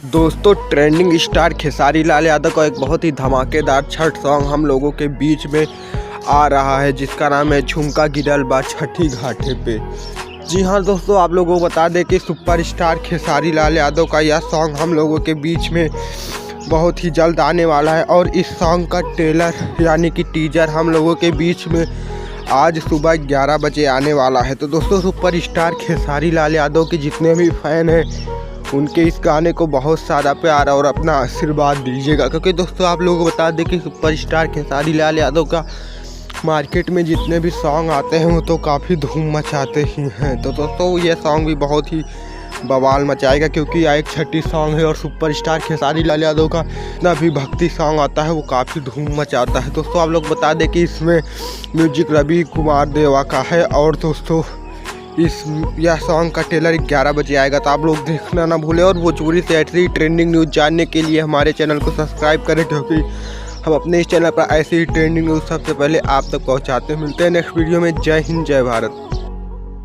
दोस्तों trending star Khesari Lal Yadav का एक बहुत ही धमाकेदार छठ सॉन्ग हम लोगों के बीच में आ रहा है, जिसका नाम है झुमका गिरल बा छठी घाटे पे। जी हाँ दोस्तों, आप लोगों को बता दें कि सुपरस्टार खेसारी लाल यादव का यह सॉन्ग हम लोगों के बीच में बहुत ही जल्द आने वाला है और इस सॉन्ग का ट्रेलर यानी कि टीजर हम लोगों के बीच में आज सुबह 11 बजे आने वाला है। तो दोस्तों सुपरस्टार खेसारी लाल यादव के जितने भी फ़ैन हैं उनके इस गाने को बहुत सारा प्यार और अपना आशीर्वाद दीजिएगा, क्योंकि दोस्तों आप लोगों को बता दें कि सुपरस्टार खेसारी लाल यादव का मार्केट में जितने भी सॉन्ग आते हैं वो तो काफ़ी धूम मचाते ही हैं। तो दोस्तों ये सॉन्ग भी बहुत ही बवाल मचाएगा, क्योंकि यह एक छठी सॉन्ग है और सुपरस्टार खेसारी लाल यादव का जितना भी भक्ति सॉन्ग आता है वो काफ़ी धूम मचाता है। दोस्तों आप लोग बता दें कि इसमें म्यूजिक रवि कुमार देवा का है और दोस्तों यह सॉन्ग का ट्रेलर 11 बजे आएगा, तो आप लोग देखना ना भूलें। और भोजपुरी से ऐसी ट्रेंडिंग न्यूज़ जानने के लिए हमारे चैनल को सब्सक्राइब करें, क्योंकि हम अपने इस चैनल पर ऐसी ही ट्रेंडिंग न्यूज़ सबसे पहले आप तक पहुंचाते हैं। मिलते हैं नेक्स्ट वीडियो में। जय हिंद, जय भारत।